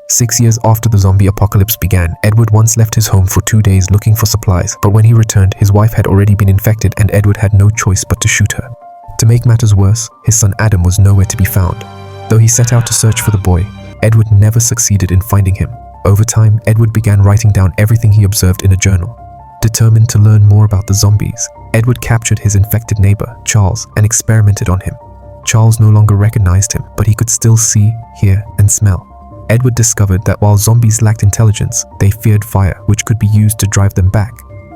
6 years after the zombie apocalypse began, Edward once left his home for 2 days looking for supplies, but when he returned, his wife had already been infected and Edward had no choice but to shoot her. To make matters worse, his son Adam was nowhere to be found. Though he set out to search for the boy, Edward never succeeded in finding him. Over time, Edward began writing down everything he observed in a journal. Determined to learn more about the zombies, Edward captured his infected neighbor, Charles, and experimented on him. Charles no longer recognized him, but he could still see, hear, and smell. Edward discovered that while zombies lacked intelligence, they feared fire, which could be used to drive them back.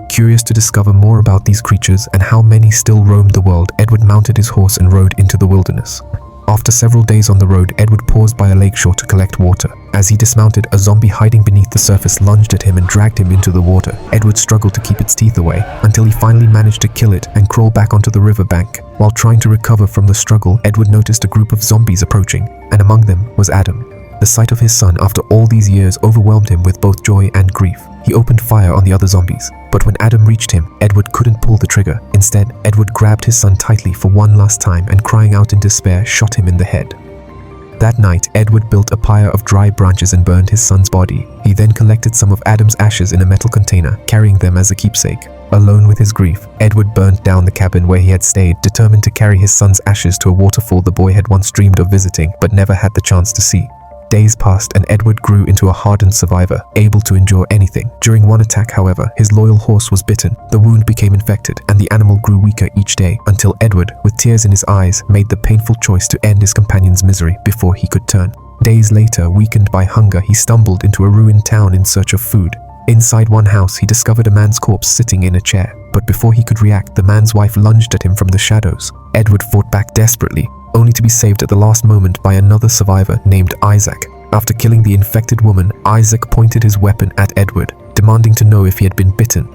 Curious to discover more about these creatures and how many still roamed the world, Edward mounted his horse and rode into the wilderness. After several days on the road, Edward paused by a lakeshore to collect water. As he dismounted, a zombie hiding beneath the surface lunged at him and dragged him into the water. Edward struggled to keep its teeth away, until he finally managed to kill it and crawl back onto the riverbank. While trying to recover from the struggle, Edward noticed a group of zombies approaching, and among them was Adam. The sight of his son after all these years overwhelmed him with both joy and grief. He opened fire on the other zombies, but when Adam reached him, Edward couldn't pull the trigger. Instead, Edward grabbed his son tightly for one last time and, crying out in despair, shot him in the head. That night, Edward built a pyre of dry branches and burned his son's body. He then collected some of Adam's ashes in a metal container, carrying them as a keepsake. Alone with his grief, Edward burned down the cabin where he had stayed, determined to carry his son's ashes to a waterfall the boy had once dreamed of visiting, but never had the chance to see. Days passed and Edward grew into a hardened survivor, able to endure anything. During one attack, however, his loyal horse was bitten. The wound became infected and the animal grew weaker each day, until Edward, with tears in his eyes, made the painful choice to end his companion's misery before he could turn. Days later, weakened by hunger, he stumbled into a ruined town in search of food. Inside one house, he discovered a man's corpse sitting in a chair. But before he could react, the man's wife lunged at him from the shadows. Edward fought back desperately, only to be saved at the last moment by another survivor named Isaac. After killing the infected woman, Isaac pointed his weapon at Edward, demanding to know if he had been bitten.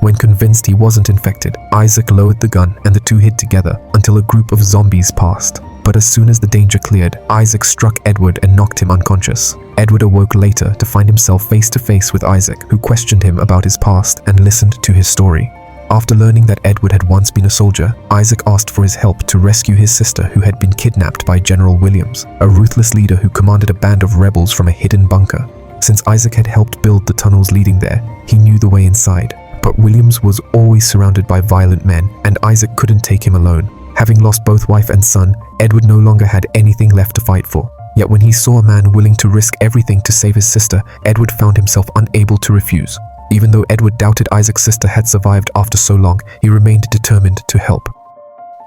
When convinced he wasn't infected, Isaac lowered the gun and the two hid together until a group of zombies passed. But as soon as the danger cleared, Isaac struck Edward and knocked him unconscious. Edward awoke later to find himself face to face with Isaac, who questioned him about his past and listened to his story. After learning that Edward had once been a soldier, Isaac asked for his help to rescue his sister who had been kidnapped by General Williams, a ruthless leader who commanded a band of rebels from a hidden bunker. Since Isaac had helped build the tunnels leading there, he knew the way inside. But Williams was always surrounded by violent men, and Isaac couldn't take him alone. Having lost both wife and son, Edward no longer had anything left to fight for. Yet when he saw a man willing to risk everything to save his sister, Edward found himself unable to refuse. Even though Edward doubted Isaac's sister had survived after so long, he remained determined to help.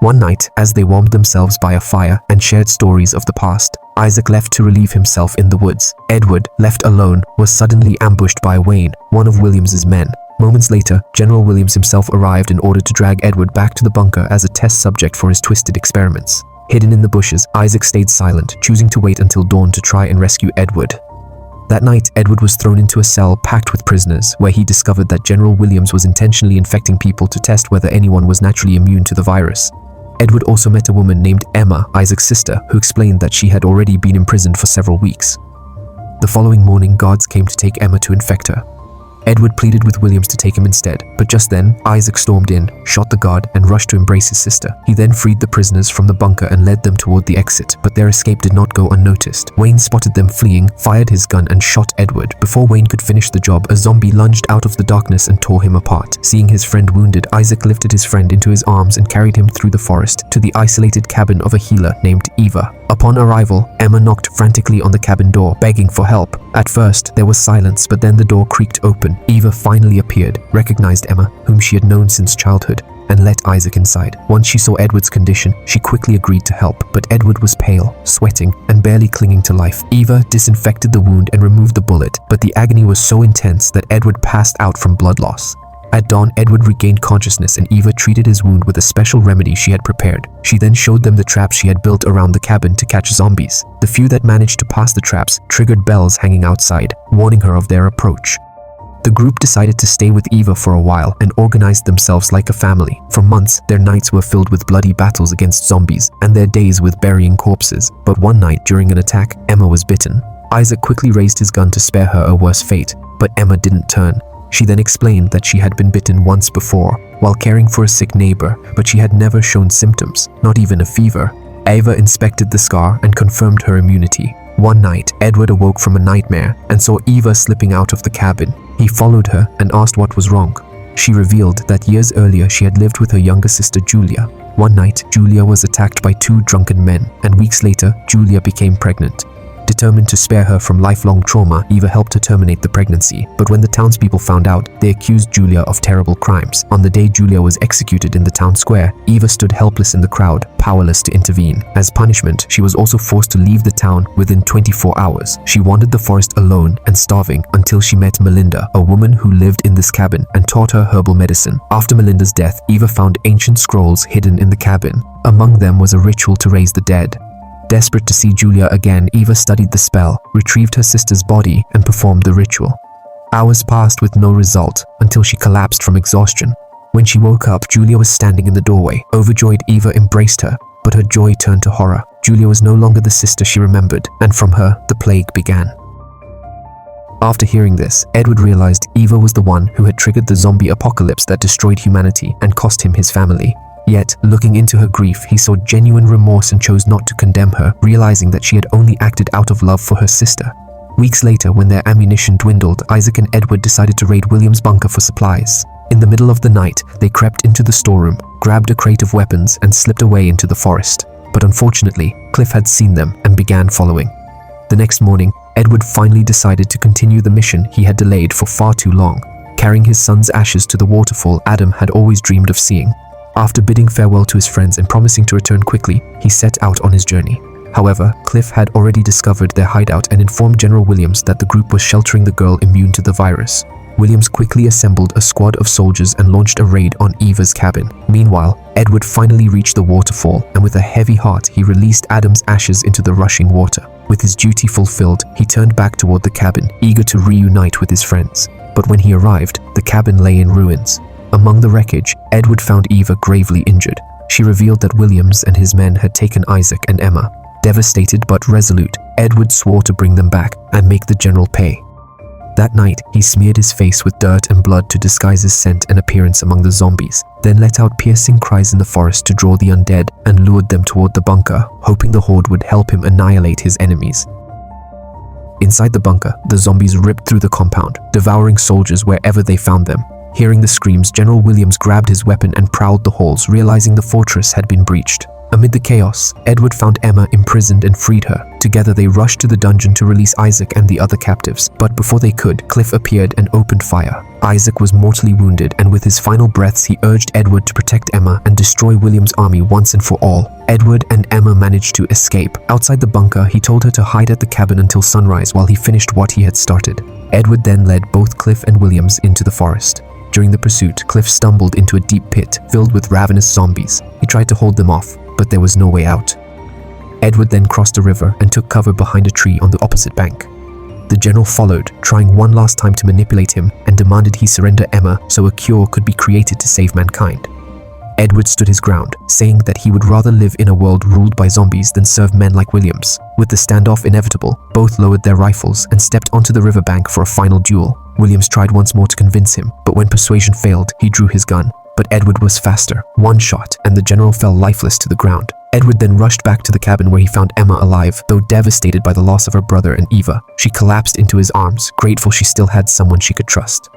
One night, as they warmed themselves by a fire and shared stories of the past, Isaac left to relieve himself in the woods. Edward, left alone, was suddenly ambushed by Wayne, one of Williams's men. Moments later, General Williams himself arrived in order to drag Edward back to the bunker as a test subject for his twisted experiments. Hidden in the bushes, Isaac stayed silent, choosing to wait until dawn to try and rescue Edward. That night, Edward was thrown into a cell packed with prisoners, where he discovered that General Williams was intentionally infecting people to test whether anyone was naturally immune to the virus. Edward also met a woman named Emma, Isaac's sister, who explained that she had already been imprisoned for several weeks. The following morning, guards came to take Emma to infect her. Edward pleaded with Williams to take him instead, but just then, Isaac stormed in, shot the guard, and rushed to embrace his sister. He then freed the prisoners from the bunker and led them toward the exit, but their escape did not go unnoticed. Wayne spotted them fleeing, fired his gun, and shot Edward. Before Wayne could finish the job, a zombie lunged out of the darkness and tore him apart. Seeing his friend wounded, Isaac lifted his friend into his arms and carried him through the forest to the isolated cabin of a healer named Eva. Upon arrival, Emma knocked frantically on the cabin door, begging for help. At first, there was silence, but then the door creaked open. Eva finally appeared, recognized Emma, whom she had known since childhood, and let Isaac inside. Once she saw Edward's condition, she quickly agreed to help, but Edward was pale, sweating, and barely clinging to life. Eva disinfected the wound and removed the bullet, but the agony was so intense that Edward passed out from blood loss. At dawn, Edward regained consciousness and Eva treated his wound with a special remedy she had prepared. She then showed them the traps she had built around the cabin to catch zombies. The few that managed to pass the traps triggered bells hanging outside, warning her of their approach. The group decided to stay with Eva for a while and organized themselves like a family. For months, their nights were filled with bloody battles against zombies and their days with burying corpses. But one night, during an attack, Emma was bitten. Isaac quickly raised his gun to spare her a worse fate, but Emma didn't turn. She then explained that she had been bitten once before, while caring for a sick neighbor, but she had never shown symptoms, not even a fever. Eva inspected the scar and confirmed her immunity. One night, Edward awoke from a nightmare and saw Eva slipping out of the cabin. He followed her and asked what was wrong. She revealed that years earlier she had lived with her younger sister Julia. One night, Julia was attacked by two drunken men, and weeks later, Julia became pregnant. Determined to spare her from lifelong trauma, Eva helped her terminate the pregnancy. But when the townspeople found out, they accused Julia of terrible crimes. On the day Julia was executed in the town square, Eva stood helpless in the crowd, powerless to intervene. As punishment, she was also forced to leave the town within 24 hours. She wandered the forest alone and starving until she met Melinda, a woman who lived in this cabin, and taught her herbal medicine. After Melinda's death, Eva found ancient scrolls hidden in the cabin. Among them was a ritual to raise the dead. Desperate to see Julia again, Eva studied the spell, retrieved her sister's body, and performed the ritual. Hours passed with no result until she collapsed from exhaustion. When she woke up, Julia was standing in the doorway. Overjoyed, Eva embraced her, but her joy turned to horror. Julia was no longer the sister she remembered, and from her, the plague began. After hearing this, Edward realized Eva was the one who had triggered the zombie apocalypse that destroyed humanity and cost him his family. Yet, looking into her grief, he saw genuine remorse and chose not to condemn her, realizing that she had only acted out of love for her sister. Weeks later, when their ammunition dwindled, Isaac and Edward decided to raid William's bunker for supplies. In the middle of the night, they crept into the storeroom, grabbed a crate of weapons, and slipped away into the forest. But unfortunately, Cliff had seen them and began following. The next morning, Edward finally decided to continue the mission he had delayed for far too long, carrying his son's ashes to the waterfall Adam had always dreamed of seeing. After bidding farewell to his friends and promising to return quickly, he set out on his journey. However, Cliff had already discovered their hideout and informed General Williams that the group was sheltering the girl immune to the virus. Williams quickly assembled a squad of soldiers and launched a raid on Eva's cabin. Meanwhile, Edward finally reached the waterfall, and with a heavy heart, he released Adam's ashes into the rushing water. With his duty fulfilled, he turned back toward the cabin, eager to reunite with his friends. But when he arrived, the cabin lay in ruins. Among the wreckage, Edward found Eva gravely injured. She revealed that Williams and his men had taken Isaac and Emma. Devastated but resolute, Edward swore to bring them back and make the general pay. That night, he smeared his face with dirt and blood to disguise his scent and appearance among the zombies, then let out piercing cries in the forest to draw the undead and lured them toward the bunker, hoping the horde would help him annihilate his enemies. Inside the bunker, the zombies ripped through the compound, devouring soldiers wherever they found them. Hearing the screams, General Williams grabbed his weapon and prowled the halls, realizing the fortress had been breached. Amid the chaos, Edward found Emma imprisoned and freed her. Together they rushed to the dungeon to release Isaac and the other captives, but before they could, Cliff appeared and opened fire. Isaac was mortally wounded, and with his final breaths he urged Edward to protect Emma and destroy William's army once and for all. Edward and Emma managed to escape. Outside the bunker, he told her to hide at the cabin until sunrise while he finished what he had started. Edward then led both Cliff and Williams into the forest. During the pursuit, Cliff stumbled into a deep pit filled with ravenous zombies. He tried to hold them off, but there was no way out. Edward then crossed a river and took cover behind a tree on the opposite bank. The general followed, trying one last time to manipulate him, and demanded he surrender Emma so a cure could be created to save mankind. Edward stood his ground, saying that he would rather live in a world ruled by zombies than serve men like Williams. With the standoff inevitable, both lowered their rifles and stepped onto the riverbank for a final duel. Williams tried once more to convince him, but when persuasion failed, he drew his gun. But Edward was faster. One shot, and the general fell lifeless to the ground. Edward then rushed back to the cabin where he found Emma alive, though devastated by the loss of her brother and Eva. She collapsed into his arms, grateful she still had someone she could trust.